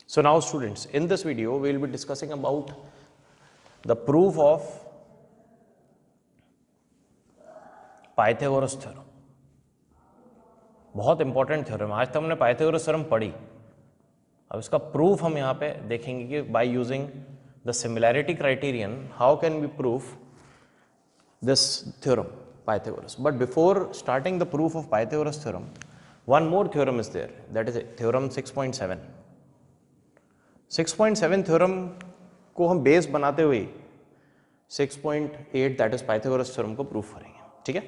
So now students, in this video we will be discussing about the proof of Pythagoras theorem. बहुत important theorem. आज तक हमने Pythagoras theorem पढ़ी, अब इसका प्रूफ हम यहाँ पे देखेंगे कि by using the similarity criterion how can we proof this theorem Pythagoras. But before starting the proof of Pythagoras theorem, one more theorem is there, that is theorem 6.7। 6.7 theorem को हम बेस बनाते हुए 6.8 that is Pythagoras theorem को proof करेंगे। ठीक है,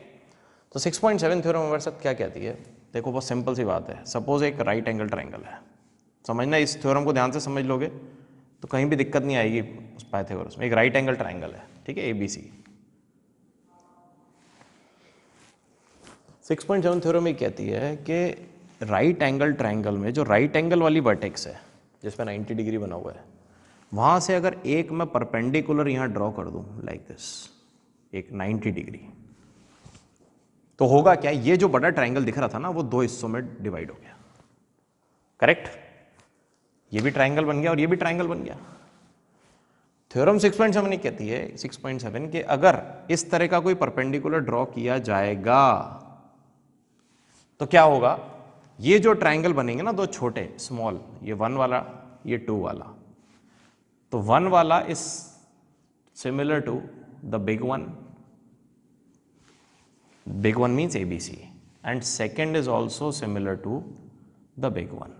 तो 6.7 theorem हमारे साथ क्या कहती है? देखो बहुत सिंपल सी बात है। सपोज एक राइट एंगल ट्रायंगल है, समझना, इस थ्योरम को ध्यान से समझ लोगे तो कहीं भी दिक्कत नहीं आएगी उस पाइथागोरस में। एक राइट एंगल ट्रायंगल है, ठीक है, ABC। 6.7 थ्योरम ये कहती है कि राइट एंगल ट्रायंगल में जो राइट एंगल वाली वर्टेक्स है जिसमें 90 डिग्री बना हुआ है, वहां से अगर एक मैं परपेंडिकुलर यहां ड्रॉ कर दूं लाइक दिस, एक 90 डिग्री, तो होगा क्या? ये जो बड़ा ट्रायंगल दिख रहा था ना, वो दो हिस्सों में डिवाइड हो गया। करेक्ट? ये भी ट्रायंगल बन गया और ये भी ट्रायंगल बन गया। थ्योरम 6.7 कहती है 6.7 कि अगर इस तरह का कोई परपेंडिकुलर ड्रॉ किया जाएगा तो क्या होगा? ये जो ट्रायंगल बनेंगे ना, दो छोटे स्मॉल, ये 1 वाला, ये 2 वाला, तो 1 वाला is similar to the big one. Big one means ABC, and second is also similar to the big one.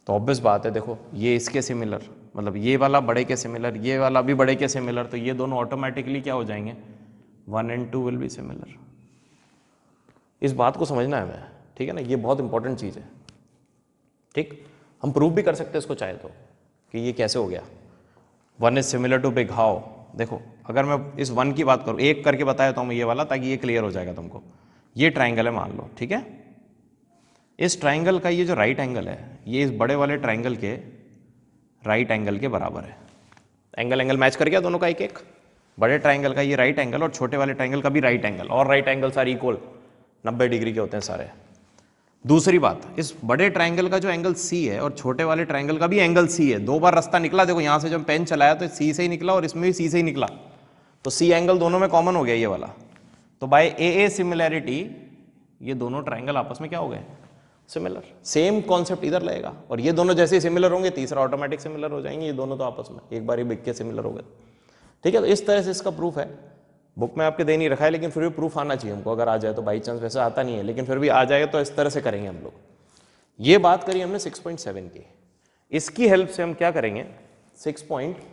तो ऑब्वियस बात है, देखो ये इसके सिमिलर, मतलब ये वाला बड़े के सिमिलर, ये वाला भी बड़े के सिमिलर, तो ये दोनों ऑटोमेटिकली क्या हो जाएंगे? 1 and 2 विल बी सिमिलर। इस बात को समझना है हमें, ठीक है ना, ये बहुत इंपॉर्टेंट चीज़ है। ठीक, हम प्रूव भी कर सकते हैं इसको चाहे तो कि ये कैसे हो गया। 1 is similar to big, how? देखो अगर मैं इस 1 की बात करूँ, एक करके बताया तो मैं ये वाला, ताकि ये क्लियर हो जाएगा तुमको। ये ट्राइंगल है मान लो, ठीक है, इस ट्राइंगल का ये जो राइट एंगल है, ये इस बड़े वाले ट्राइंगल के राइट एंगल के बराबर है। एंगल एंगल मैच कर गया दोनों का, एक एक। बड़े ट्राइंगल का ये राइट एंगल और छोटे वाले ट्राइंगल का भी राइट एंगल, और राइट एंगल सारे इक्वल 90 डिग्री के होते हैं सारे। दूसरी बात, इस बड़े ट्राइंगल का जो एंगल C है और छोटे वाले ट्राइंगल का भी एंगल C है। दो बार रास्ता निकला, देखो यहां से जब पेन चलाया तो C से ही निकला और इसमें भी C से ही निकला, तो C एंगल दोनों में कॉमन हो गया ये वाला। तो बाय AA सिमिलैरिटी ये दोनों ट्राइंगल आपस में क्या हो गए? सिमिलर। सेम कॉन्सेप्ट इधर लगेगा, और ये दोनों जैसे ही सिमिलर होंगे तीसरा ऑटोमेटिक सिमिलर हो जाएंगे। ये दोनों तो आपस में एक बार ही बिग के सिमिलर हो गए। ठीक है, तो इस तरह से इसका प्रूफ है। बुक में आपके दे नहीं रखा है, लेकिन फिर भी प्रूफ आना चाहिए हमको, अगर आ जाए तो। बाई चांस वैसे आता नहीं है, लेकिन फिर भी आ जाएगा तो इस तरह से करेंगे हम लोग। ये बात करी हमने 6.7 की, इसकी हेल्प से हम क्या करेंगे?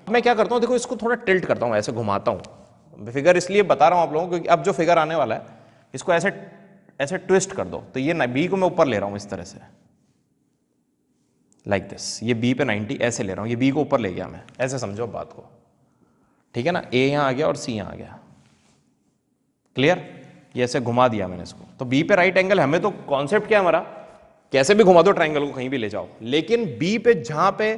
मैं क्या करता हूं, देखो इसको थोड़ा टिल्ट करता हूं, ऐसे घुमाता हूं फिगर, इसलिए बता रहा हूं आप लोगों को क्योंकि अब जो फिगर आने वाला है इसको ऐसे ऐसे ट्विस्ट कर दो, तो ये B को मैं ऊपर ले रहा हूं इस तरह से, लाइक दिस। ये B पे 90 ऐसे ले रहा हूं, ये B को ऊपर ले गया मैं, ऐसे समझो बात को। ठीक है ना, A यहां आ गया और C यहां आ गया। क्लियर? ये ऐसे घुमा दिया मैंने इसको, तो B पे राइट एंगल, हमें तो कॉन्सेप्ट क्या है हमारा, कैसे भी घुमा दो ट्राइंगल को, कहीं भी ले जाओ, लेकिन B पे जहां पे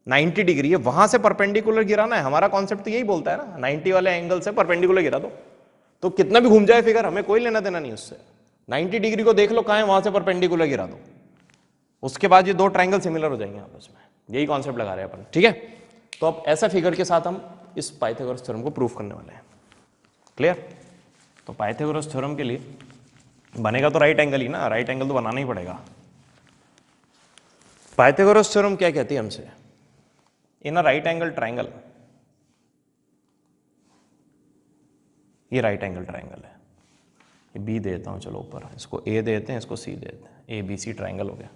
90 डिग्री है वहां से परपेंडिकुलर गिराना है। हमारा कॉन्सेप्ट तो यही बोलता है ना, 90 वाले एंगल से परपेंडिकुलर गिरा दो, तो कितना भी घूम जाए फिगर, हमें कोई लेना देना नहीं उससे। 90 डिग्री को देख लो कहां है, वहां से परपेंडिकुलर गिरा दो, उसके बाद ये दो ट्राइंगल सिमिलर हो जाएंगे आपस में। यही कॉन्सेप्ट लगा रहे हैं अपन, ठीक है। तो अब ऐसा फिगर के साथ हम इस पाइथागोरस थ्योरम को प्रूफ करने वाले हैं। क्लियर? तो पाइथागोरस थ्योरम के लिए बनेगा तो राइट एंगल ही ना, राइट एंगल तो बनाना ही पड़ेगा। पाइथागोरस थ्योरम क्या कहती है हमसे? इन अ राइट एंगल ट्राइंगल, ये राइट एंगल ट्राइंगल है, ये B देता हूं, चलो ऊपर, इसको A देते हैं, इसको C देते हैं, ABC ट्राइंगल हो गया।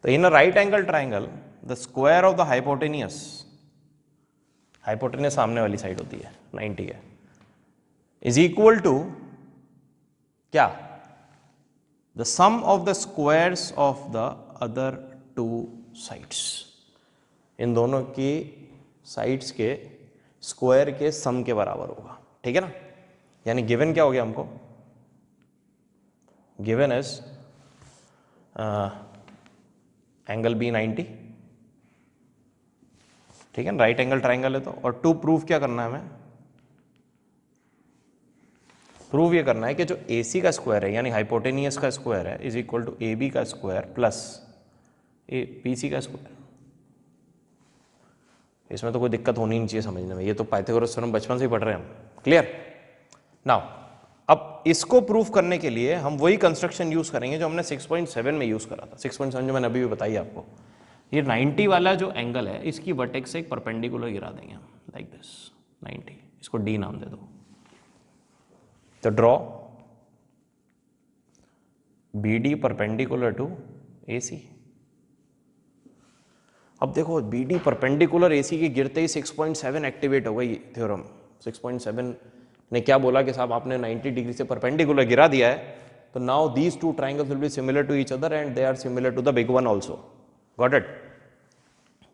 तो in a right angle triangle the square of the hypotenuse, hypotenuse सामने वाली साइड होती है 90 है, इज इक्वल टू क्या? The sum of the squares of the other two sides. इन दोनों की साइड्स के स्क्वायर के सम के बराबर होगा। ठीक है ना, यानी गिवन क्या हो गया हमको? गिवन इज एंगल B 90, ठीक है ना, राइट एंगल ट्राइंगल है तो। और टू प्रूफ क्या करना है हमें? प्रूव ये करना है कि जो AC का स्क्वायर है यानी हाइपोटेनियस का स्क्वायर है इज इक्वल टू AB का स्क्वायर प्लस BC का स्क्वायर। इसमें तो कोई दिक्कत होनी नहीं चाहिए समझने में, ये तो पाइथागोरस थ्योरम बचपन से ही पढ़ रहे हैं हम। क्लियर? नाउ अब इसको प्रूफ करने के लिए हम वही कंस्ट्रक्शन यूज करेंगे जो हमने 6.7 में यूज करा था। 6.7 जो मैंने अभी भी बताई आपको, ये 90 वाला जो एंगल है इसकी वर्टेक्स से एक परपेंडिकुलर गिरा देंगे हम लाइक दिस 90, इसको D नाम दे दो। तो draw BD perpendicular to AC। अब देखो BD परपेंडिकुलर AC के गिरते ही 6.7 एक्टिवेट हो गई थ्योरम। 6.7 ने क्या बोला कि साहब आपने 90 डिग्री से परपेंडिकुलर गिरा दिया है, तो now these two triangles will be similar to each other and they are similar to the big one also. Got it?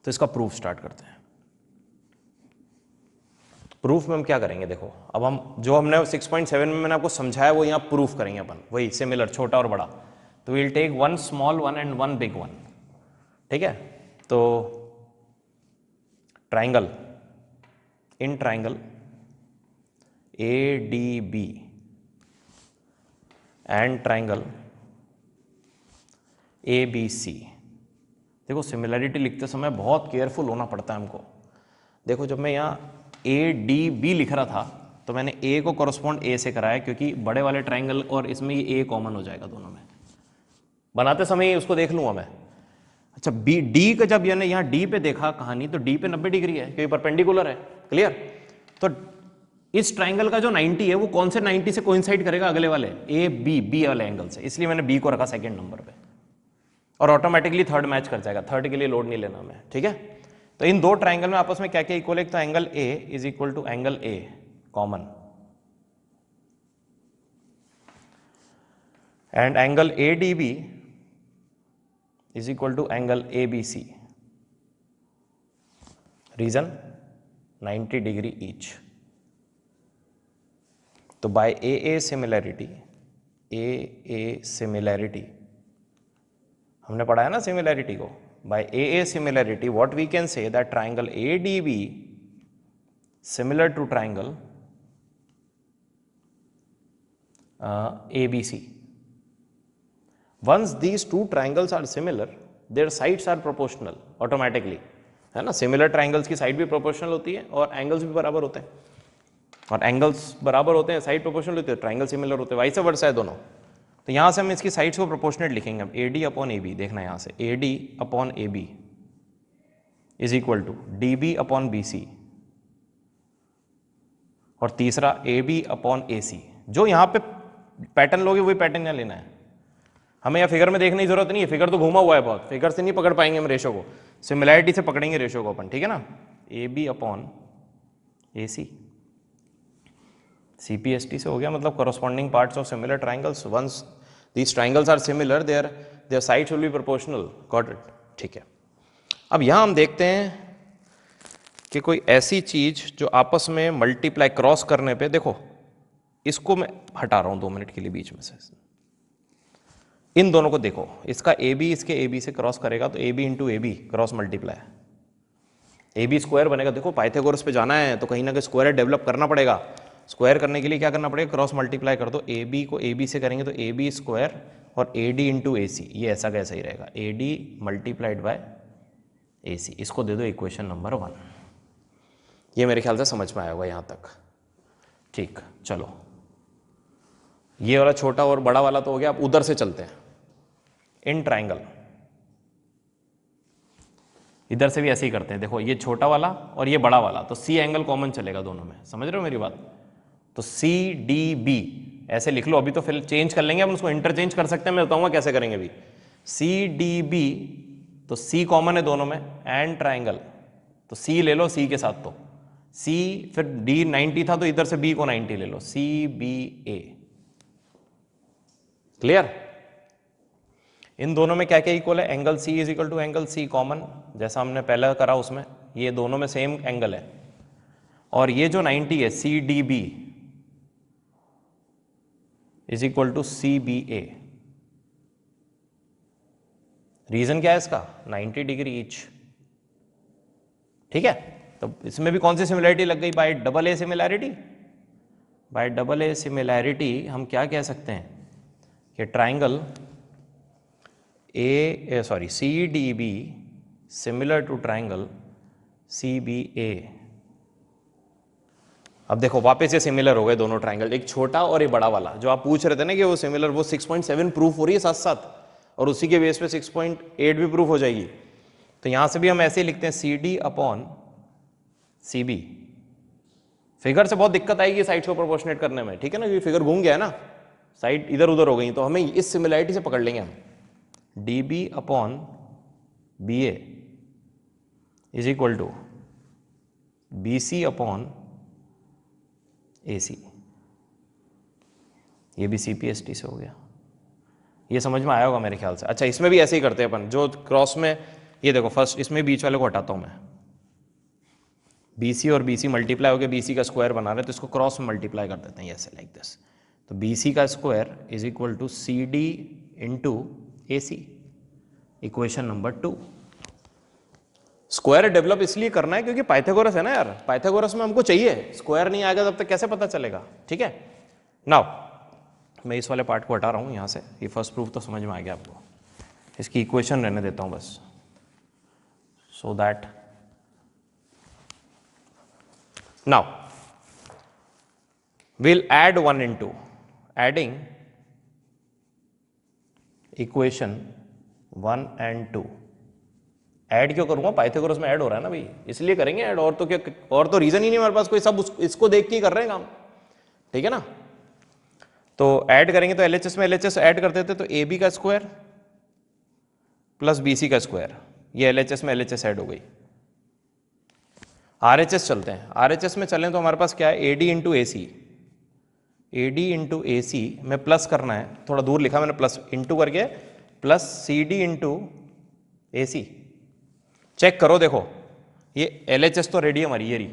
तो इसका प्रूफ स्टार्ट करते हैं। प्रूफ में हम क्या करेंगे, देखो अब हम जो हमने 6.7 में मैंने आपको समझाया वो यहाँ प्रूफ करेंगे अपन, वही सिमिलर छोटा और बड़ा। तो will take one small one and one big one. ठीक है? तो triangle, in triangle ADB and triangle ABC, देखो सिमिलरिटी लिखते समय बहुत केयरफुल होना पड़ता है हमको। देखो जब मैं यहाँ ADB लिख रहा था तो मैंने A को कॉरस्पॉन्ड A से कराया, क्योंकि बड़े वाले ट्राइंगल और इसमें ये A कॉमन हो जाएगा दोनों में। बनाते समय उसको देख लूँगा मैं। अच्छा D का जब यानी यहाँ D पे देखा कहानी, तो D पे 90 डिग्री है क्योंकि परपेंडिकुलर है। क्लियर? तो इस ट्राइंगल का जो 90 है वो कौन से 90 से कोइंसाइड करेगा? अगले वाले B वाले एंगल से, इसलिए मैंने B को रखा सेकंड नंबर पे, और ऑटोमेटिकली थर्ड मैच कर जाएगा। थर्ड के लिए लोड नहीं लेना मैं। ठीक है? तो इन दो ट्राइंगल में आपस में क्या क्या इक्वल है? तो angle A is equal to angle A common, and angle ADB is equal to angle ABC. Reason 90 degree each. तो by AA similarity हमने पढ़ा है ना सिमिलैरिटी को। by AA similarity what we can say that triangle ADB similar to triangle ABC. Once these two triangles are similar, their sides are proportional automatically, है ना। Similar triangles की side भी proportional होती है और एंगल्स भी बराबर होते हैं, और एंगल्स बराबर होते हैं, साइड प्रोपोर्शनल होती है, ट्राइंगल सिमिलर होते हैं, वाइस वर्सा है दोनों। तो यहाँ से हम इसकी साइड्स को प्रोपोर्शनेट लिखेंगे। अब AD अपॉन AB, देखना यहाँ से AD upon AB is equal to DB upon BC, और तीसरा AB अपॉन AC। जो यहाँ पे पैटर्न लोगे वही पैटर्न यहाँ लेना है। हमें यहाँ फिगर में देखने की जरूरत नहीं है, फिगर तो घूमा हुआ है बहुत, फिगर से नहीं पकड़ पाएंगे हम रेशो को, सिमिलैरिटी से पकड़ेंगे रेशो को अपन। ठीक है ना? AB अपॉन AC, CPST से हो गया, मतलब corresponding parts of similar triangles. Once these triangles are similar their sides will be proportional. Got it? ठीक है। अब यहाँ हम देखते हैं कि कोई ऐसी चीज जो आपस में मल्टीप्लाई क्रॉस करने पे, देखो इसको मैं हटा रहा हूँ 2 मिनट के लिए बीच में से, इन दोनों को देखो, इसका AB इसके AB से क्रॉस करेगा तो AB into AB cross multiply, AB square बनेगा। देखो पाइथागोरस पे जाना है तो कहीं ना कहीं स्क्वायर डेवलप करना पड़ेगा। स्क्वायर करने के लिए क्या करना पड़ेगा? क्रॉस मल्टीप्लाई कर दो। AB को AB से करेंगे तो AB स्क्वायर और AD इंटू AC, ये ऐसा कैसा ही रहेगा, AD मल्टीप्लाइड बाय AC। इसको दे दो इक्वेशन नंबर 1। ये मेरे ख्याल से समझ में आया होगा यहाँ तक। ठीक, चलो ये वाला छोटा और बड़ा वाला तो हो गया। अब उधर से चलते हैं। इन ट्राइंगल इधर से भी ऐसे ही करते हैं। देखो ये छोटा वाला और ये बड़ा वाला, तो C एंगल कॉमन चलेगा दोनों में। समझ रहे हो मेरी बात? तो CDB ऐसे लिख लो। अभी तो फिर चेंज कर लेंगे, हम उसको इंटरचेंज कर सकते हैं, मैं बताऊंगा कैसे करेंगे अभी। CDB, तो C कॉमन है दोनों में, एंड ट्राइंगल, तो C ले लो C के साथ, तो C फिर D 90 था तो इधर से B को 90 ले लो, CBA। क्लियर? इन दोनों में क्या क्या इक्वल है? Angle C is equal to angle C common, जैसा हमने पहले करा उसमें, ये दोनों में सेम एंगल है। और ये जो 90 है CDB is equal to CBA। Reason क्या है इसका? 90 डिग्री ईच। ठीक है? तो इसमें भी कौन सी सिमिलैरिटी लग गई? By AA similarity. By double A similarity हम क्या कह सकते हैं कि triangle C D B similar to triangle C B A. अब देखो वापस ये सिमिलर हो गए दोनों ट्राइंगल, एक छोटा और एक बड़ा वाला। जो आप पूछ रहे थे ना कि वो सिमिलर, वो 6.7 प्रूफ हो रही है साथ साथ, और उसी के बेस पे 6.8 भी प्रूफ हो जाएगी। तो यहां से भी हम ऐसे ही लिखते हैं C D upon C B. Figure से बहुत दिक्कत आएगी साइड्स को प्रोपोर्शनेट करने में, ठीक है ना, क्योंकि फिगर घूम गया है ना, साइड इधर उधर हो गई, तो हमें इस सिमिलैरिटी से पकड़ लेंगे हम। D B upon B A is equal to B C upon A C. ये भी सी पी एस टी से हो गया। ये समझ में आया होगा मेरे ख्याल से। अच्छा, इसमें भी ऐसे ही करते हैं अपन, जो क्रॉस में, ये देखो फर्स्ट इसमें बीच वाले को हटाता हूं मैं, बी सी और बी सी मल्टीप्लाई हो गया, बी सी का स्क्वायर बना रहे हैं, तो इसको क्रॉस में मल्टीप्लाई कर देते हैं ऐसे, लाइक दिस। तो बी सी का square is equal to C D into A C, equation number 2। Square develop इसलिए करना है क्योंकि पाइथागोरस है ना यार, पाइथागोरस में हमको चाहिए, स्क्वायर नहीं आएगा तब तक कैसे पता चलेगा, ठीक है। नाउ मैं इस वाले पार्ट को हटा रहा हूं यहां से, ये फर्स्ट प्रूफ तो समझ में आ गया आपको, इसकी इक्वेशन रहने देता हूं बस, so that now we'll add 1 into adding equation 1 and 2। Add क्यों करूंगा, पाइथागोरस में ऐड हो रहा है ना भाई, इसलिए करेंगे ऐड, और तो क्या, और तो रीजन ही नहीं हमारे पास कोई, सब इसको देख के ही कर रहे हैं काम, ठीक है ना। तो ऐड करेंगे तो एलएचएस में एलएचएस ऐड कर देते, तो ए बी का स्क्वायर प्लस बी सी का स्क्वायर, ये एलएचएस में एलएचएस ऐड हो गई। आरएचएस चलते हैं, आरएचएस में चलें तो हमारे पास क्या है, AD into A C, AD into A सी में प्लस करना है, थोड़ा दूर लिखा मैंने प्लस इंटू करके, plus C D into A C. Check करो, देखो ये एलएचएस तो रेडी हमारी, ये रही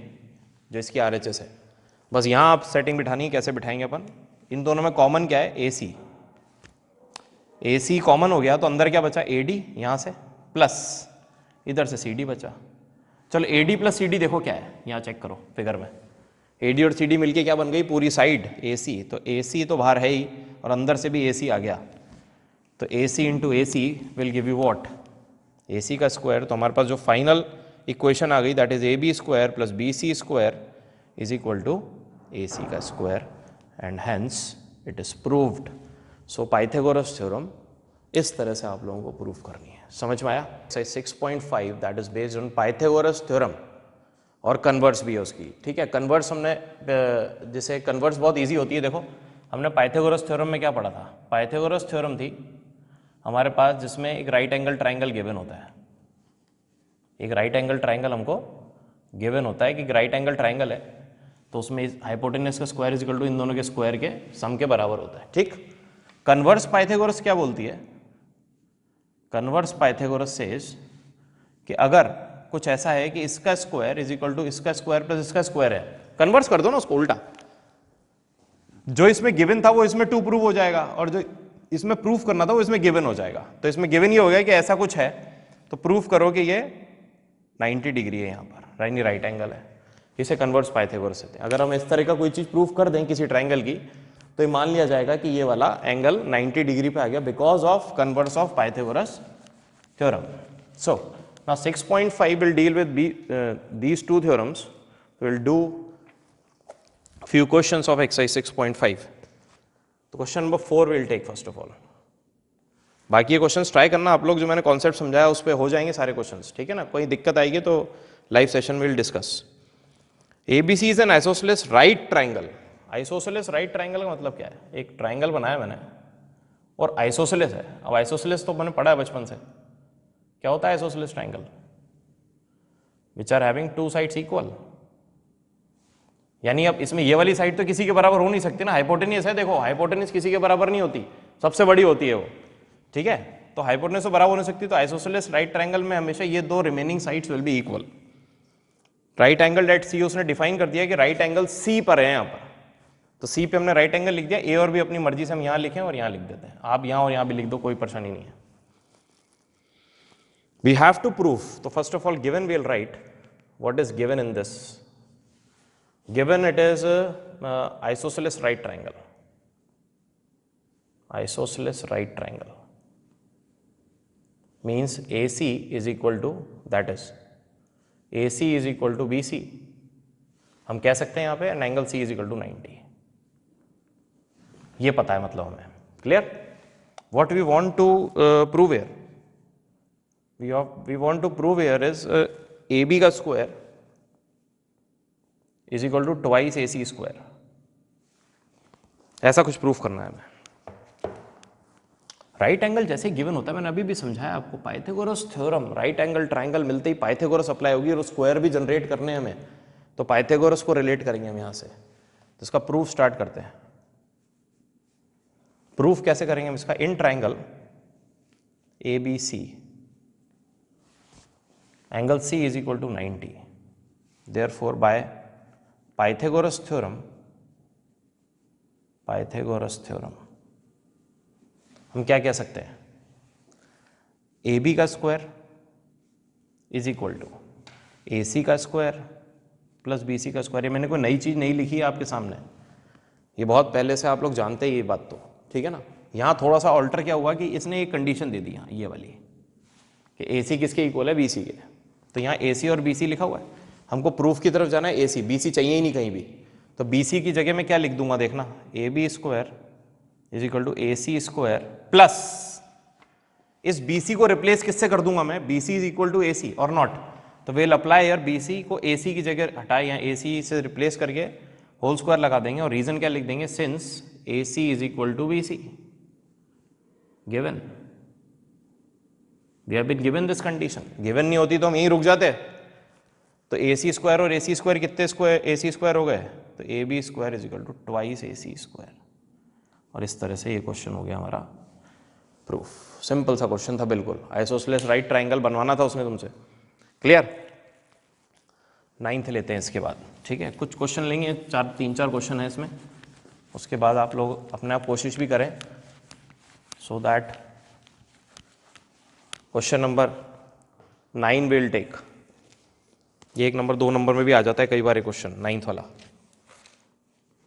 जो इसकी आरएचएस है, बस यहाँ आप सेटिंग बिठानी है, कैसे बिठाएंगे अपन, इन दोनों में कॉमन क्या है, ए सी, ए सी कॉमन हो गया, तो अंदर क्या बचा, ए डी, यहाँ से प्लस इधर से सी डी बचा। चलो A D plus C D देखो क्या है, यहाँ चेक करो फिगर में, ए डी और सी डी मिलके क्या बन गई, पूरी साइड ए सी, तो ए सी तो बाहर है ही और अंदर से भी ए सी आ गया, तो A C into A C will give you what, A C का स्क्वायर। तो हमारे पास जो फाइनल इक्वेशन आ गई that is A B square plus B C square is equal to A C का square, and hence it is proved. So Pythagoras theorem इस तरह से आप लोगों को प्रूव करनी है, समझ में आया। 6.5 that is based on Pythagoras theorem, और कन्वर्स भी है उसकी, ठीक है। कन्वर्स हमने, जैसे कन्वर्स बहुत इजी होती है, देखो हमने पाइथागोरस थ्योरम में क्या पढ़ा था, पाइथागोरस थ्योरम थी हमारे पास जिसमें एक राइट एंगल ट्राइंगल गिवन होता है, एक राइट एंगल ट्राइंगल हमको गिवन होता है कि राइट एंगल ट्राइंगल है, तो उसमें हाइपोटेनस का स्क्वायर इज इक्वल टू इन दोनों के स्क्वायर के सम के बराबर होता है, ठीक। कन्वर्स पाइथागोरस क्या बोलती है, कन्वर्स पाइथागोरस सेज कि अगर कुछ ऐसा है कि इसका स्क्वायर इज इक्वल टू इसका स्क्वायर प्लस इसका स्क्वायर है, कन्वर्स कर दो ना उसको उल्टा, जो इसमें गिवन था वो इसमें 2 प्रूव हो जाएगा, और जो इसमें प्रूफ करना था वो इसमें गिवन हो जाएगा। तो इसमें गिवन ये हो गया कि ऐसा कुछ है, तो प्रूफ करो कि ये 90 डिग्री है यहाँ पर, यानी राइट एंगल है, इसे कन्वर्स पाइथागोरस कहते हैं। अगर हम इस तरह का कोई चीज प्रूफ कर दें किसी ट्राइंगल की, तो ये मान लिया जाएगा कि ये वाला एंगल 90 डिग्री पे आ गया because of converse of Pythagoras theorem. So now 6.5 will deal with these two theorems. We'll do few questions of exercise 6.5. तो question number 4 we'll take first of all. बाकी ये क्वेश्चंस ट्राई करना आप लोग, जो मैंने कॉन्सेप्ट समझाया उस पर हो जाएंगे सारे क्वेश्चंस, ठीक है ना। कोई दिक्कत आएगी तो live session will discuss. ABC is an isosceles right triangle. Isosceles right triangle का मतलब क्या है, एक ट्राइंगल बनाया मैंने और आइसोसेलेस है। अब आइसोसेलेस तो मैंने पढ़ा है बचपन से, क्या होता है isosceles triangle, which are having 2 sides equal, यानी अब इसमें ये वाली साइड तो किसी के बराबर हो नहीं सकती ना, हाइपोटेनियस है, देखो हाइपोटेनियस किसी के बराबर नहीं होती, सबसे बड़ी होती है वो, ठीक है। तो हाइपोटेनियस तो बराबर हो नहीं सकती, तो आइसोसेलेस राइट ट्राइंगल में हमेशा ये 2 remaining sides will be equal. Right angle at C उसने डिफाइन कर दिया कि राइट एंगल सी पर है यहाँ पर, तो सी पे हमने राइट एंगल लिख दिया, ए और बी अपनी मर्जी से हम यहाँ लिखें और यहाँ लिख देते हैं, आप यहाँ और यहाँ भी लिख दो, कोई परेशानी नहीं है। We have to prove, so first of all given we'll write what is given in this, given it is isosceles right triangle, isosceles right triangle means AC is equal to, that is AC is equal to BC. हम कह सकते हैं यहाँ पे angle C is equal to 90. ये पता है मतलब हमें. Clear? What we want to prove here? We want to prove here is AB का square is equal to twice AC square. ऐसा कुछ प्रूफ करना है हमें. राइट एंगल जैसे गिवन होता है, मैंने अभी भी समझाया आपको, Pythagoras theorem, right angle triangle मिलते ही पाइथागोरस अप्लाई होगी और स्क्वायर भी जनरेट करने हैं हमें, तो पाइथागोरस को रिलेट करेंगे हम यहाँ से. तो इसका प्रूफ स्टार्ट करते हैं. प्रूफ कैसे करेंगे हम इसका? In triangle ABC angle C is equal to 90, therefore by Pythagoras theorem हम क्या कह सकते हैं? AB का square is equal to AC का स्क्वायर प्लस BC का स्क्वायर. ये मैंने कोई नई चीज़ नहीं लिखी है आपके सामने, ये बहुत पहले से आप लोग जानते हैं ये बात, तो ठीक है ना. यहाँ थोड़ा सा ऑल्टर क्या हुआ कि इसने एक कंडीशन दे दी यहाँ ये वाली कि AC किसके इक्वल है? BC के. तो यहाँ AC और BC लिखा हुआ है, हमको प्रूफ की तरफ जाना है. AC BC चाहिए ही नहीं कहीं भी, तो BC की जगह मैं क्या लिख दूंगा देखना, AB square is equal to AC square plus इस BC को रिप्लेस किससे कर दूंगा मैं? BC is equal to AC और नॉट. तो वेल अप्लाई यार, BC को AC की जगह हटाए, यहाँ AC से रिप्लेस करके होल स्क्वायर लगा देंगे और रीजन क्या लिख देंगे? Since AC is equal to BC given. We have been given this condition. Given नहीं होती तो हम यहीं रुक जाते. तो AC स्क्वायर और AC स्क्वायर कितने स्क्वायर? AC स्क्वायर हो गए, तो AB square is equal to twice AC square. और इस तरह से ये क्वेश्चन हो गया हमारा प्रूफ. सिंपल सा क्वेश्चन था बिल्कुल. आइसोसेलेस राइट ट्राइंगल बनवाना था उसने तुमसे. क्लियर? 9th लेते हैं इसके बाद, ठीक है. कुछ क्वेश्चन लेंगे, 3-4 क्वेश्चन है इसमें, उसके बाद आप लोग अपने आप कोशिश भी करें so that question number 9 will take. ये 1 नंबर 2 नंबर में भी आ जाता है कई बार ये क्वेश्चन, 9th वाला.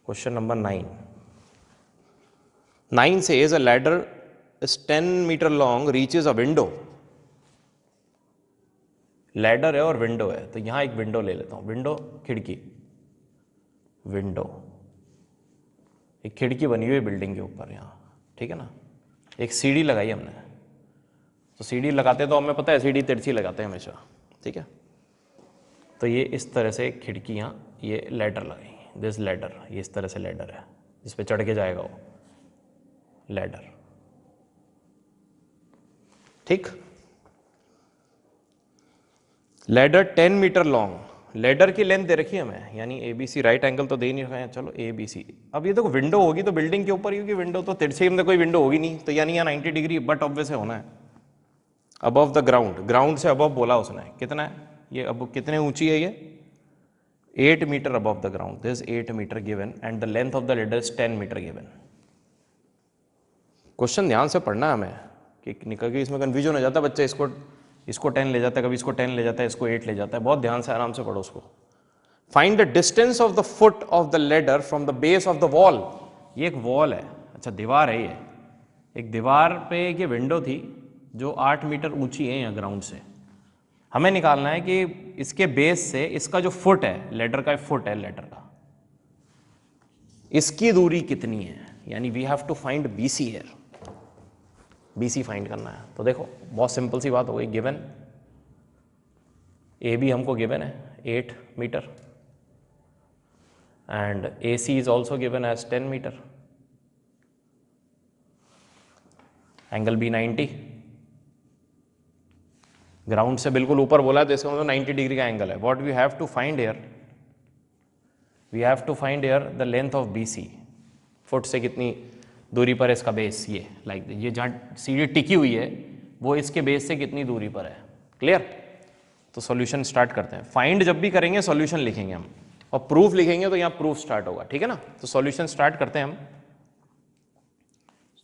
Question number 9 says a ladder is 10 meter long reaches a window. Ladder है और विंडो है, तो यहां एक विंडो ले लेता हूं. विंडो खिड़की, विंडो एक खिड़की बनी हुई है बिल्डिंग के ऊपर यहां, ठीक है ना. एक सीढ़ी लगाई हमने, तो सीढ़ी लगाते तो हमें पता है सीढ़ी तिरछी लगाते हैं हमेशा, ठीक है. तो ये इस तरह से खिड़कियां, ये लैडर लगाई, दिस लैडर, ये इस तरह से लैडर है जिस पे चढ़ के जाएगा वो लैडर, ठीक. लैडर 10 मीटर लॉन्ग, लैडर की लेंथ दे रखी है हमें, यानी ABC राइट एंगल तो दे ही नहीं रहे हैं, चलो ABC. अब ये देखो विंडो होगी तो बिल्डिंग के ऊपर ही होगी विंडो, तो तिरछे में कोई विंडो होगी नहीं, तो यानी यहाँ 90 डिग्री बट ऑब्वियस है होना है अबव द ग्राउंड. ग्राउंड से अबव बोला उसने, कितना है ये, अब कितने ऊंची है ये? 8 metre above the ground. This 8 metre given and the length of the ladder is 10 metre given. Question ध्यान से पढ़ना है हमें, कि निकल के इसमें कन्फ्यूजन हो जाता है बच्चा, इसको 10 ले जाता है, कभी इसको 10 ले जाता है, इसको 8 ले जाता है. बहुत ध्यान से आराम से पढ़ो उसको. Find the distance of the foot of the ladder from the base of the wall. ये एक वॉल है, अच्छा दीवार है, ये एक दीवार पे एक ये विंडो थी जो 8 मीटर ऊंची है यहाँ ग्राउंड से. हमें निकालना है कि इसके बेस से इसका जो फुट है, लैडर का फुट है लैडर का, इसकी दूरी कितनी है, यानी we have to find BC here. BC find करना है. तो देखो बहुत सिंपल सी बात हो गई. गिवन AB हमको गिवन है 8 metre and AC is also given as 10 metre. Angle B 90, ground से बिल्कुल ऊपर बोला है तो इसका मतलब 90 डिग्री का एंगल है. What we have to find here, we have to find here the length of BC. Foot से कितनी दूरी पर है इसका बेस, ये लाइक ये जहाँ सीढ़ी टिकी हुई है वो इसके बेस से कितनी दूरी पर है. क्लियर? तो सॉल्यूशन स्टार्ट करते हैं. फाइंड जब भी करेंगे सॉल्यूशन लिखेंगे हम, और प्रूफ लिखेंगे तो यहाँ प्रूफ स्टार्ट होगा, ठीक है ना. तो सॉल्यूशन स्टार्ट करते हैं हम.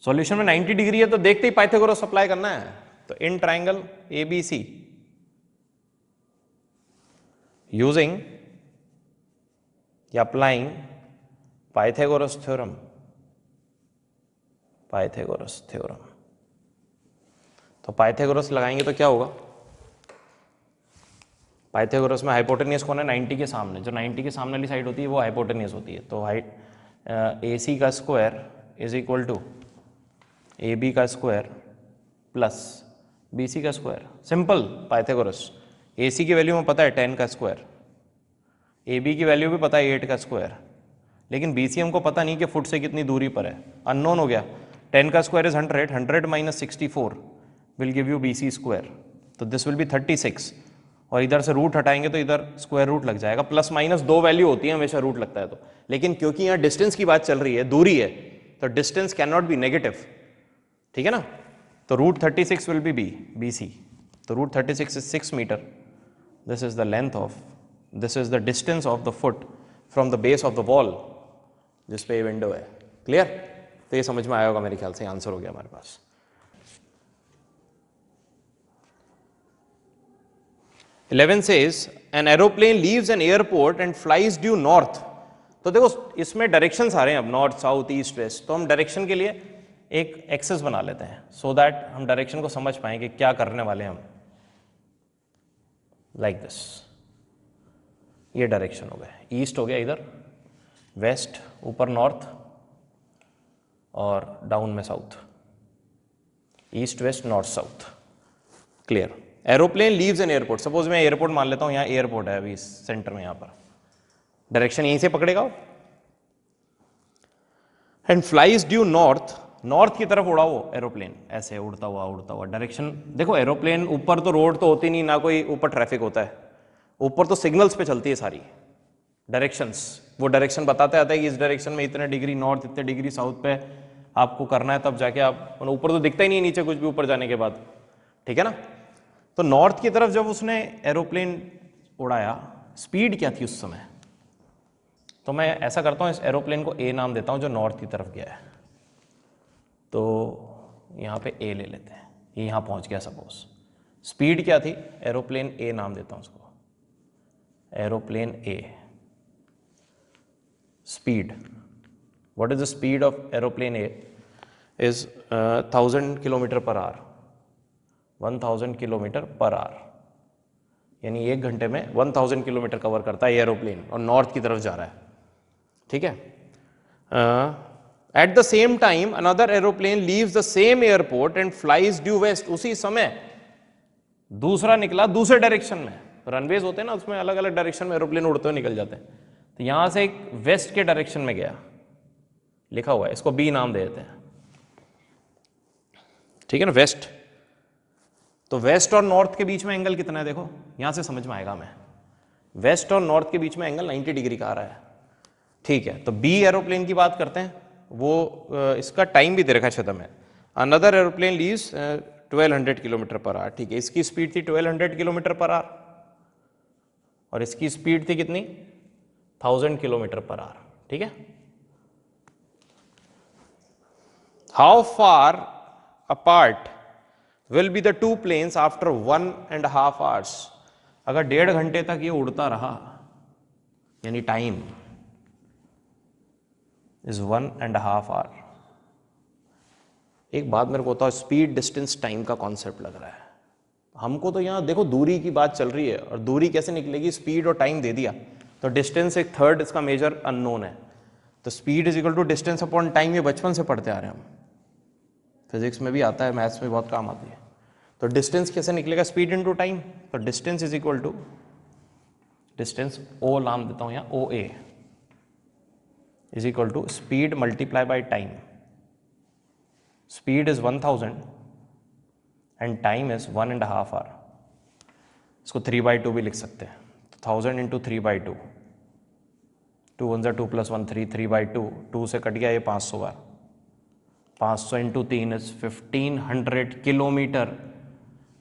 सॉल्यूशन में 90 डिग्री है तो देखते ही पाइथागोरस अप्लाई करना है. तो इन ट्राइंगल ABC यूजिंग या applying Pythagoras theorem, Pythagoras theorem. तो पाइथागोरस लगाएंगे तो क्या होगा, पाइथागोरस में हाइपोटेनियस कौन है, 90 के सामने, जो 90 के सामने वाली साइड होती है वो हाइपोटेनियस होती है। तो ए सी का square is equal to A B का स्क्वायर प्लस बी सी का square. Simple Pythagoras. A C की वैल्यू में पता है 10 का स्क्वायर, ए बी की वैल्यू भी पता है 8 का स्क्वायर, लेकिन बी सी हमको पता नहीं कि फुट से कितनी दूरी पर है, अननोन हो गया। 10 का square is 100, 100 minus 64 will give you B C square, तो दिस विल बी 36। और इधर से रूट हटाएंगे तो इधर स्क्वायर रूट लग जाएगा, प्लस माइनस दो वैल्यू होती है हमेशा रूट लगता है तो, लेकिन क्योंकि यहाँ डिस्टेंस की बात चल रही है, दूरी है, तो distance can not be negative, ठीक है ना। तो root 36 will be B C, तो root 36 is 6 metre, this is the length of, this is the distance of the foot from the base of the wall जिस पे ये window है। Clear? तो ये समझ में आया होगा मेरे ख्याल से, आंसर हो गया हमारे पास। 11 says an aeroplane leaves an airport and flies due north। तो देखो इसमें डायरेक्शंस आ रहे हैं अब, नॉर्थ साउथ ईस्ट वेस्ट, तो हम डायरेक्शन के लिए एक एक्सेस बना लेते हैं सो दैट हम डायरेक्शन को समझ पाएं कि क्या करने वाले हैं हम। लाइक दिस, ये डायरेक्शन हो गया, ईस्ट हो गया इधर, वेस्ट ऊपर नॉर्थ, और डाउन में south, east west north south. Clear? Aeroplane leaves an airport, suppose मैं एयरपोर्ट मान लेता हूं, यहाँ एयरपोर्ट है अभी सेंटर में, यहाँ पर डायरेक्शन यहीं से पकड़ेगा, and flies due north, north की तरफ उड़ा वो एरोप्लेन, ऐसे उड़ता हुआ डायरेक्शन। देखो एरोप्लेन ऊपर तो रोड तो होती नहीं, ना कोई ऊपर ट्रैफिक होता है, ऊपर तो सिग्नल्स पे चलती है सारी डायरेक्शंस, वो डायरेक्शन बताते आता है कि इस डायरेक्शन में इतने डिग्री नॉर्थ, इतने डिग्री साउथ पे आपको करना है, तब जाके आप, ऊपर तो दिखता ही नहीं नीचे कुछ भी ऊपर जाने के बाद, ठीक है ना। तो नॉर्थ की तरफ जब उसने एरोप्लेन उड़ाया, स्पीड क्या थी उस समय, तो मैं ऐसा करता हूँ, इस एरोप्लेन को ए नाम देता हूँ जो नॉर्थ की तरफ गया है, तो यहाँ पे ए ले लेते हैं, ये यहाँ पहुँच गया सपोज, स्पीड क्या थी, एरोप्लेन ए नाम देता हूँ उसको, aeroplane A, speed, what is the speed of aeroplane A is 1000 kilometre per hour, 1000 kilometre per hour, यानी एक घंटे में 1000 किलोमीटर कवर करता है एरोप्लेन, और नॉर्थ की तरफ जा रहा है, ठीक है। At the same time another aeroplane leaves the same airport and flies due west, उसी समय दूसरा निकला दूसरे डायरेक्शन में, रनवेज होते हैं ना, उसमें अलग अलग डायरेक्शन में एरोप्लेन उड़ते हुए निकल जाते हैं, तो यहां से एक वेस्ट के डायरेक्शन में गया, लिखा हुआ है, इसको बी नाम दे देते हैं, ठीक है ना, वेस्ट। तो वेस्ट और नॉर्थ के बीच में एंगल कितना है, देखो यहां से समझ में आएगा, मैं वेस्ट और नॉर्थ के बीच में एंगल 90 डिग्री का आ रहा है, ठीक है। तो बी एरोप्लेन की बात करते हैं, वो इसका टाइम भी दे रखा है क्षेत्र में, अनदर एरोप्लेन लीव्स 1200 किलोमीटर पर आवर, ठीक है, इसकी स्पीड थी 1200 किलोमीटर पर आवर, और इसकी स्पीड थी कितनी, 1000 किलोमीटर पर आवर, ठीक है। How far apart will be the two planes after 1.5 hours, अगर 1.5 घंटे तक ये उड़ता रहा, यानी टाइम इज 1.5 hour। एक बात मेरे को होता है, स्पीड डिस्टेंस टाइम का कॉन्सेप्ट लग रहा है हमको, तो यहां देखो दूरी की बात चल रही है, और दूरी कैसे निकलेगी, स्पीड और टाइम दे दिया, तो डिस्टेंस एक थर्ड इसका मेजर अननोन है, तो speed is equal to distance upon time, ये बचपन से पढ़ते आ रहे हैं हम, फिजिक्स में भी आता है, मैथ्स में बहुत काम आती है। तो डिस्टेंस कैसे निकलेगा, स्पीड इनटू टाइम, तो distance is equal to, distance O नाम देता हूं यहाँ, O A is equal to speed multiply by time, speed is 1000 and time is 1.5 hour, इसको 3/2 भी लिख सकते हैं, 1000 इंटू 3/2, 2 1 2 + 1 3, 3/2, 2 से कट गया ये 500 बार, 500 इंटू 3 इज 1500 किलोमीटर,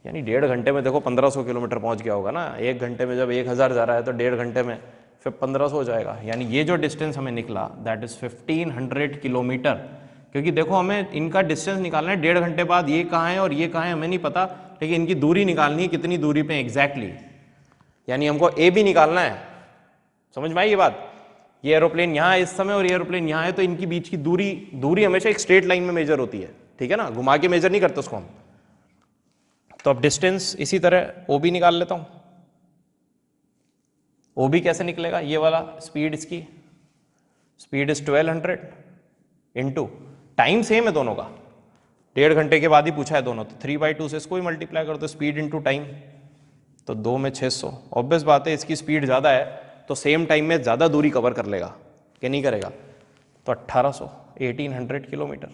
यानी 1.5 घंटे में देखो 1500 किलोमीटर पहुंच गया होगा ना, एक घंटे में जब 1000 जा रहा है तो 1.5 घंटे में फिर 1500 हो जाएगा, यानी ये जो डिस्टेंस हमें निकला दैट इज 1500 किलोमीटर, क्योंकि देखो हमें इनका डिस्टेंस निकालना है 1.5 घंटे बाद, ये कहाँ है और ये कहाँ है हमें नहीं पता, लेकिन इनकी दूरी निकालनी है, कितनी दूरी पे एग्जैक्टली, यानी हमको ए भी निकालना है, समझ में आई ये बात, ये एरोप्लेन यहाँ है इस समय और ये एरोप्लेन यहाँ है, तो इनकी बीच की दूरी हमेशा एक स्ट्रेट लाइन में मेजर होती है, ठीक है ना, घुमा के मेजर नहीं करते उसको हम। तो अब डिस्टेंस इसी तरह OB निकाल लेता हूँ। OB कैसे निकलेगा, ये वाला स्पीड, इसकी speed is 1200 into time same है दोनों का, 1.5 घंटे के बाद ही पूछा है दोनों, तो 3/2 से इसको ही मल्टीप्लाई कर दो, स्पीड इंटू टाइम, तो 2 में 600। ऑब्वियस बात है इसकी स्पीड ज़्यादा है तो सेम टाइम में ज़्यादा दूरी कवर कर लेगा कि नहीं करेगा, तो 1800 1800 किलोमीटर।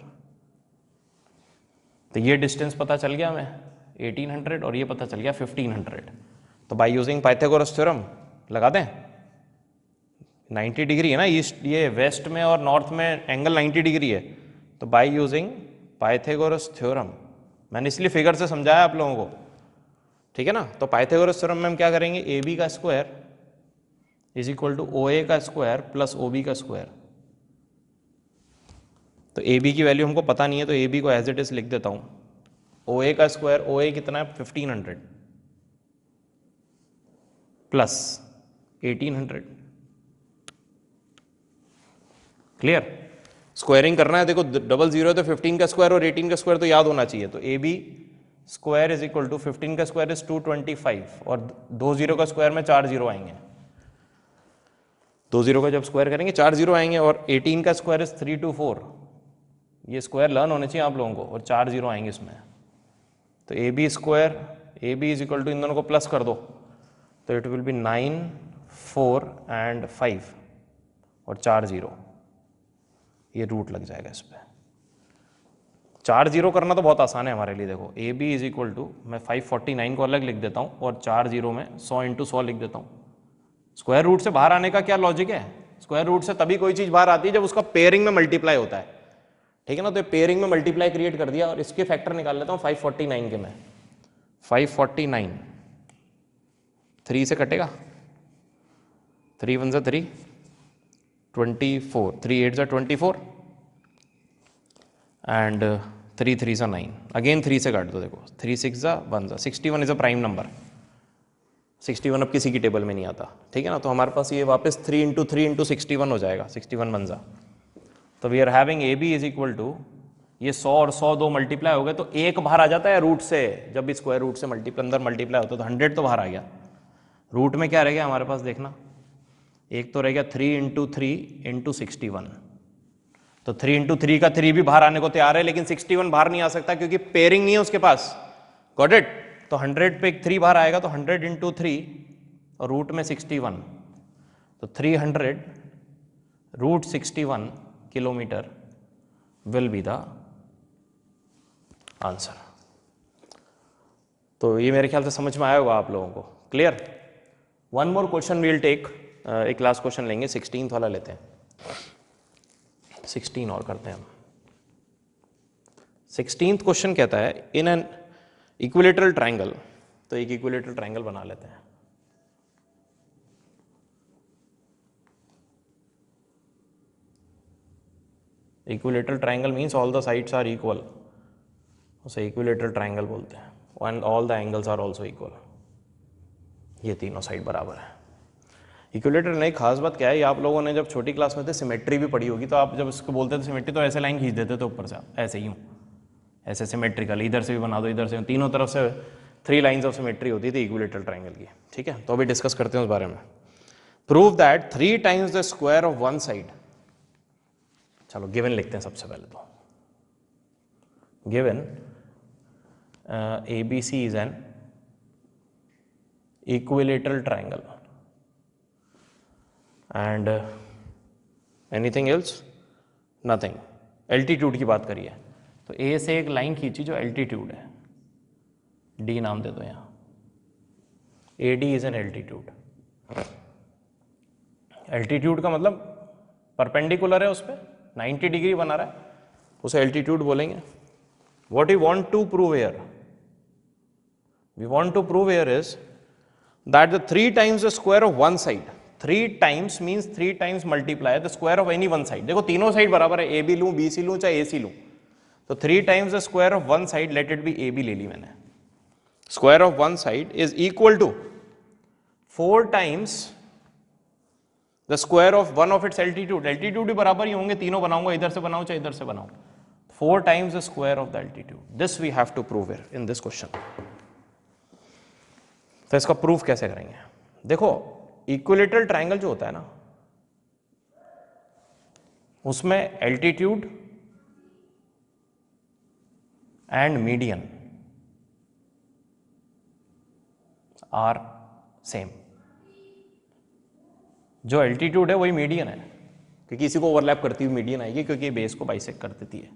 तो ये डिस्टेंस पता चल गया हमें 1800 और ये पता चल गया 1500। तो बाय यूजिंग पाइथागोरस थ्योरम लगा दें, 90 डिग्री है ना, ईस्ट ये वेस्ट में और नॉर्थ में एंगल 90 डिग्री है, तो बाय यूजिंग पाइथागोरस थ्योरम, मैंने इसलिए फिगर से समझाया आप लोगों को, ठीक है ना। तो पाइथागोरस थ्योरम में हम क्या करेंगे, AB का square is equal to OA का स्क्वायर प्लस OB का स्क्वायर। तो AB की वैल्यू हमको पता नहीं है तो AB को एज इट इज लिख देता हूं, OA का स्क्वायर, OA कितना है 1500 प्लस 1800, क्लियर। स्क्वायरिंग करना है, देखो डबल जीरो है तो 15 का स्क्वायर और 18 का स्क्वायर तो याद होना चाहिए, तो AB square is equal to 15 का स्क्वायर इज 225 और 2 जीरो का स्क्वायर में 4 जीरो आएंगे, 2 जीरो का जब स्क्वायर करेंगे 4 जीरो आएंगे, और 18 का स्क्वायर इज 324, ये स्क्वायर लर्न होने चाहिए आप लोगों को, और 4 जीरो आएंगे इसमें, तो AB square, AB is equal to इन दोनों को प्लस कर दो, तो इट विल बी 9 4 एंड 5 और 4 जीरो, ये रूट लग जाएगा इस पर। 4 जीरो करना तो बहुत आसान है हमारे लिए, देखो AB इज इक्वल टू, मैं 549 को अलग लिख देता हूँ और 4 जीरो में 100 इंटू 100 लिख देता हूँ। स्क्वायर रूट से बाहर आने का क्या लॉजिक है, स्क्वायर रूट से तभी कोई चीज़ बाहर आती है जब उसका पेयरिंग में मल्टीप्लाई होता है, ठीक है ना। तो पेयरिंग में मल्टीप्लाई क्रिएट कर दिया और इसके फैक्टर निकाल लेता हूँ 549 के, मैं 549 3 से कटेगा, 3 1 3 24, 3 8 24 एंड 3 3 9, अगेन 3 से काट दो, देखो 3 6 1 61 इज अ प्राइम नंबर, 61 अब किसी की टेबल में नहीं आता, ठीक है ना। तो हमारे पास ये वापस 3 इंटू 3 इंटू 61 हो जाएगा, 61 1 तो we are having AB is equal to, ये 100 और 100 दो मल्टीप्लाई हो गए तो एक बाहर आ जाता है रूट से, जब भी स्क्वायर रूट से अंदर मल्टीप्लाई होता है तो 100 तो बाहर आ गया। रूट में क्या रह गया हमारे पास, देखना, एक तो रह गया 3 इंटू 3 इंटू 61, तो 3 इंटू 3 का 3 भी बाहर आने को तैयार है, लेकिन 61 बाहर नहीं आ सकता क्योंकि पेयरिंग नहीं है उसके पास, गॉट इट। तो 100 पे एक 3 बाहर आएगा, तो 100 इंटू 3 और रूट में 61, तो 300 root 61 kilometre will be the answer. तो ये मेरे ख्याल से समझ में आया होगा आप लोगों को, clear. One more question we'll take, एक लास्ट क्वेश्चन लेंगे, 16th वाला लेते हैं, 16 और करते हैं हम। 16th क्वेश्चन कहता है इन एन इक्विलेटरल ट्रायंगल, तो एक इक्विलेटरल ट्रायंगल बना लेते हैं। Equilateral triangle means all the sides are equal, उसे इक्विलेटरल ट्रायंगल बोलते हैं, and all the angles are also equal, ये तीनों साइड बराबर है। इक्विलेटरल नहीं, खास बात क्या है, ये आप लोगों ने जब छोटी क्लास में थे सिमेट्री भी पढ़ी होगी, तो आप जब इसको बोलते थे सिमेट्री तो ऐसे लाइन खींच देते थे ऊपर से, ऐसे यूँ, ऐसे सिमेट्रिकल, इधर से भी बना दो इधर से, तीनों तरफ से 3 लाइन्स ऑफ सिमेट्री होती थी इक्विलेटरल ट्रायंगल की, ठीक है। तो अभी डिस्कस करते हैं उस बारे में। Prove that 3 times the square of one side, चलो गिवन लिखते हैं सबसे पहले, तो given ABC is an equilateral triangle and anything else, nothing। Altitude की बात करिए तो A से एक लाइन खींची जो एल्टीट्यूड है, D नाम दे दो यहाँ, AD is an altitude. Altitude का मतलब परपेंडिकुलर है उस पर, 90 डिग्री बना रहा है, उसे एल्टीट्यूड बोलेंगे। What we want to prove here? We want to prove here is that the 3 times the square of one side, 3 times means 3 times multiply the square of any one side। देखो तीनों side बराबर है, AB लूँ, BC लूँ, चाहे AC लूँ, तो 3 times the square of one side, let it be AB ले ली मैंने, square of one side is equal to 4 times the square of one of its altitude, altitude भी बराबर ही होंगे, तीनों बनाऊंगा, इधर से बनाऊं चाहे इधर से बनाऊं, 4 times the square of the altitude. This we have to prove here in this question. तो इसका प्रूफ कैसे करेंगे? देखो इक्विलेटरल ट्रायंगल जो होता है ना, उसमें altitude and median are same. जो एल्टीट्यूड है वही मीडियन है, क्योंकि इसी को ओवरलैप करती हुई मीडियन आएगी, क्योंकि बेस को बाइसेक्ट कर देती है.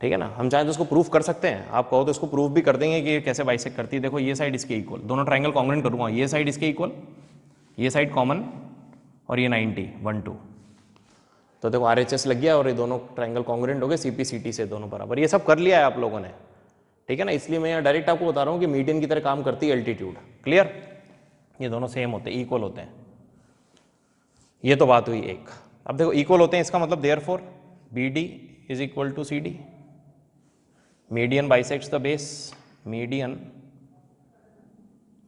ठीक है ना? हम चाहें तो इसको प्रूफ कर सकते हैं, आप कहो तो इसको प्रूफ भी कर देंगे कि ये कैसे बाइसेक्ट करती है. देखो ये साइड इसके इक्वल, दोनों ट्रायंगल कॉन्ग्रुएंट करूंगा, ये साइड इसके इक्वल, ये साइड कॉमन, और ये 90 1 2. तो देखो RHS लग गया और ये दोनों ट्रायंगल कॉन्ग्रुएंट हो गए, CP/CT से दोनों बराबर. ये सब कर लिया है आप लोगों ने, ठीक है ना? इसलिए मैं यहाँ डायरेक्ट आपको बता रहा हूँ कि मीडियन की तरह काम करती है एल्टीट्यूड. क्लियर? ये दोनों सेम होते हैं, इक्वल होते हैं. ये तो बात हुई एक. अब देखो इक्वल होते हैं, इसका मतलब therefore BD is equal to CD. Median bisects the base, median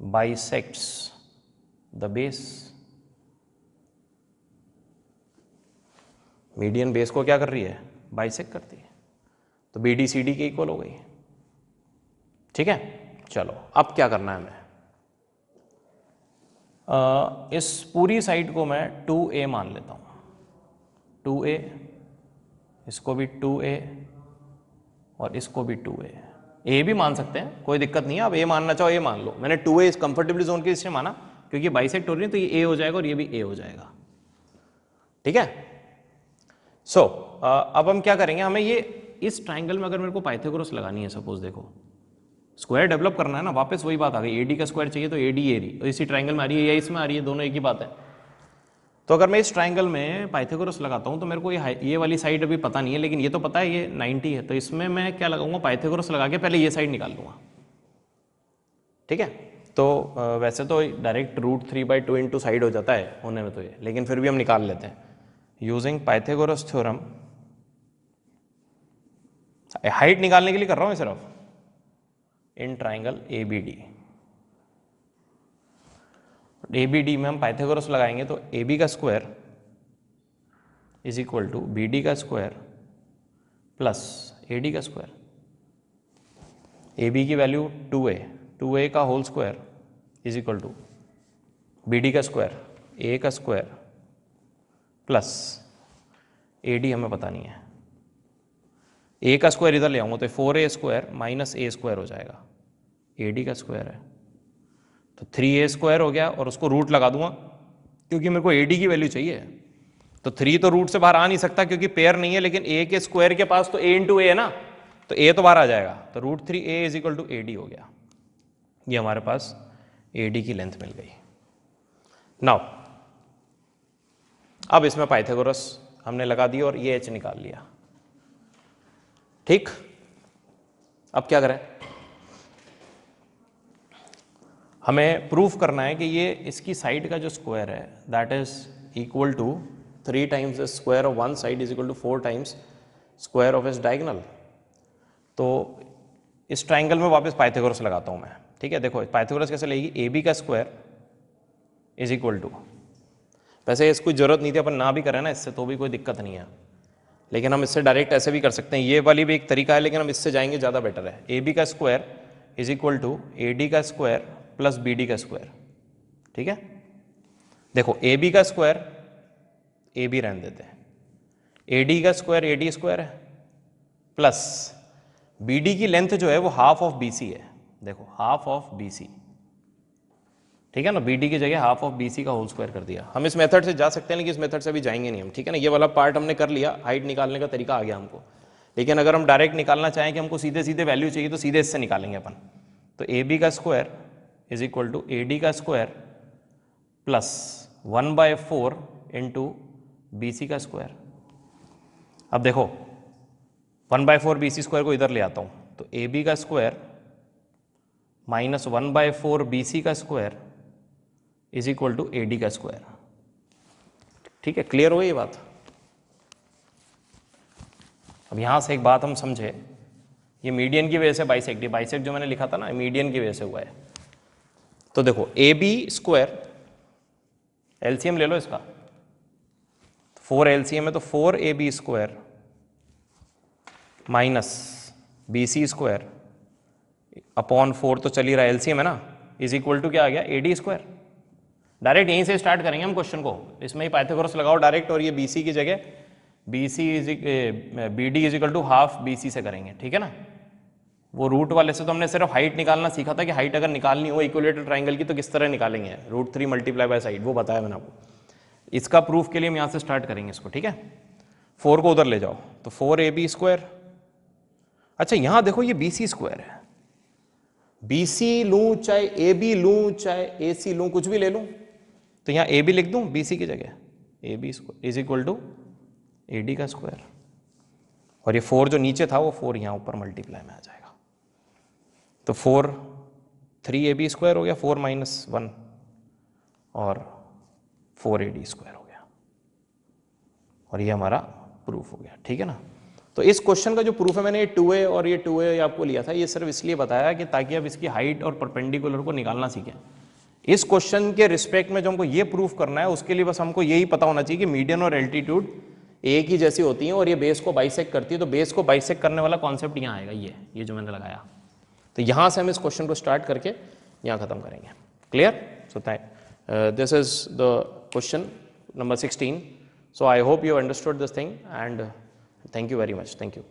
bisects the base. Median base को क्या कर रही है? बाइसेक्ट करती है. तो BD CD के इक्वल हो गई. ठीक है, चलो अब क्या करना है हमें? इस पूरी साइड को मैं 2A मान लेता हूं. 2A, इसको भी 2A और इसको भी 2A. A भी मान सकते हैं, कोई दिक्कत नहीं है. आप A मानना चाहो A मान लो. मैंने 2A इस कंफर्टेबल जोन के इससे माना क्योंकि बाइसेक्ट हो रही है, तो ये A हो जाएगा और ये भी A हो जाएगा. ठीक है. सो अब हम क्या करेंगे? हमें ये इस ट्राइंगल में अगर मेरे को पाइथागोरस लगानी है, सपोज देखो स्क्वायर डेवलप करना है ना, वापस वही बात आ गई. AD का स्क्वायर चाहिए तो AD एरी, तो इसी ट्राइंगल में आ रही है या इसमें आ रही है, दोनों एक ही बात है. तो अगर मैं इस ट्राइंगल में पाइथागोरस लगाता हूं तो मेरे को ये वाली साइड अभी पता नहीं है, लेकिन ये तो पता है ये 90 है. तो इसमें मैं क्या लगाऊंगा? पाइथागोरस लगा के पहले ये साइड निकाल लूंगा. ठीक है. तो वैसे तो डायरेक्ट √3/2 इंटू साइड हो जाता है होने में तो ये, लेकिन फिर भी हम निकाल लेते हैं यूजिंग पाइथागोरस थ्योरम. हाइट निकालने के लिए कर रहा हूं सिर्फ इन ट्राइंगल ABD. ABD में हम पाइथागोरस लगाएंगे तो AB का square is equal to BD का स्क्वायर प्लस AD का स्क्वायर. AB की वैल्यू 2A का whole square is equal to BD का स्क्वायर, A का स्क्वायर प्लस AD हमें पता नहीं है. A का स्क्वायर इधर ले आऊंगा तो 4A square minus A square हो जाएगा. AD का स्क्वायर है तो 3A स्क्वायर हो गया, और उसको रूट लगा दूंगा क्योंकि मेरे को AD की वैल्यू चाहिए. तो 3 तो रूट से बाहर आ नहीं सकता क्योंकि पेयर नहीं है, लेकिन A के स्क्वायर के पास तो A इंटू A है ना, तो A तो बाहर आ जाएगा. तो √3A is equal to AD हो गया. ये हमारे पास AD की लेंथ मिल गई. नाउ अब इसमें पाइथागोरस हमने लगा दिया और ये H निकाल लिया. ठीक. अब क्या करें? हमें प्रूफ करना है कि ये इसकी साइड का जो स्क्वायर है that is equal to 3 times the square of one side is equal to 4 times square of its diagonal. तो इस ट्राइंगल में वापस पाइथागोरस लगाता हूं मैं. ठीक है. देखो पाइथागोरस कैसे लगेगी? AB का स्क्वायर इज इक्वल टू, वैसे इसको जरूरत नहीं थी, अपन ना भी करें ना इससे तो भी कोई दिक्कत नहीं है, लेकिन हम इससे डायरेक्ट ऐसे भी कर सकते हैं. ये वाली भी एक तरीका है, लेकिन हम इससे जाएंगे ज़्यादा बेटर है. AB का square is equal to AD का स्क्वायर प्लस BD का स्क्वायर. ठीक है. देखो AB का स्क्वायर AB रहने देते हैं, AD का स्क्वायर AD स्क्वायर है प्लस BD की लेंथ जो है वो हाफ ऑफ BC है. देखो हाफ ऑफ BC. ठीक है ना. BD की जगह हाफ ऑफ BC का होल स्क्वायर कर दिया. हम इस मेथड से जा सकते हैं, लेकिन इस मेथड से भी जाएंगे नहीं हम. ठीक है ना. ये वाला पार्ट हमने कर लिया, हाइट निकालने का तरीका आ गया हमको. लेकिन अगर हम डायरेक्ट निकालना चाहें कि हमको सीधे सीधे वैल्यू चाहिए तो सीधे इससे निकालेंगे अपन. तो AB का square is equal to AD का स्क्वायर प्लस 1/4 इंटू BC का स्क्वायर. अब देखो 1/4 BC स्क्वायर को इधर ले आता हूं तो AB का स्क्वायर माइनस 1/4 BC का square is equal to AD का स्क्वायर. ठीक है. क्लियर हो गई ये बात? अब यहां से एक बात हम समझे, ये मीडियन की वजह से बाइसेक्ट, बाइसेक्ट जो मैंने लिखा था ना मीडियन की वजह से हुआ है. तो देखो AB स्क्वायर एलसीएम ले लो इसका, 4 एलसीएम है तो 4ab square minus bc square upon 4 तो चल ही रहा है, एलसीएम है ना, इज इक्वल टू क्या आ गया, ad स्क्वायर। डायरेक्ट यहीं से स्टार्ट करेंगे हम क्वेश्चन को, इसमें ही पाइथागोरस लगाओ डायरेक्ट, और ये bc की जगह bd is equal to half bc से करेंगे, ठीक है ना। वो रूट वाले से तो हमने सिर्फ हाइट निकालना सीखा था कि हाइट अगर निकालनी हो इक्विलेटरल ट्राइंगल की तो किस तरह निकालेंगे, √3 मल्टीप्लाई बाय साइड, वो बताया मैंने आपको। इसका प्रूफ के लिए हम यहाँ से स्टार्ट करेंगे इसको, ठीक है। 4 को उधर ले जाओ तो 4ab स्क्वायर, अच्छा यहाँ देखो ये bc स्क्वायर है, bc लूँ चाहे ab लूँ चाहे ac लूँ, कुछ भी ले लूँ, तो यहाँ ab लिख दूँ bc की जगह, ab square is equal to ad का स्क्वायर, और ये 4 जो नीचे था वो 4 यहाँ ऊपर मल्टीप्लाई में आ जाएगा, तो 3ab स्क्वायर हो गया, 4 माइनस 1 और 4ad स्क्वायर हो गया, और ये हमारा प्रूफ हो गया, ठीक है ना। तो इस क्वेश्चन का जो प्रूफ है, मैंने ये 2a और ये 2a आपको लिया था, ये सिर्फ इसलिए बताया कि ताकि आप इसकी हाइट और परपेंडिकुलर को निकालना सीखें। इस क्वेश्चन के रिस्पेक्ट में जो हमको ये प्रूफ करना है उसके लिए बस हमको यही पता होना चाहिए कि मीडियन और एल्टीट्यूड एक ही जैसी होती हैं और ये बेस को बाइसेक्ट करती है, तो बेस को बाइसेक्ट करने वाला कॉन्सेप्ट यहाँ आएगा, ये जो मैंने लगाया। तो यहाँ से हम इस क्वेश्चन को स्टार्ट करके यहाँ खत्म करेंगे। Clear? So this is the question number 16. So I hope you understood this thing, and thank you very much. Thank you.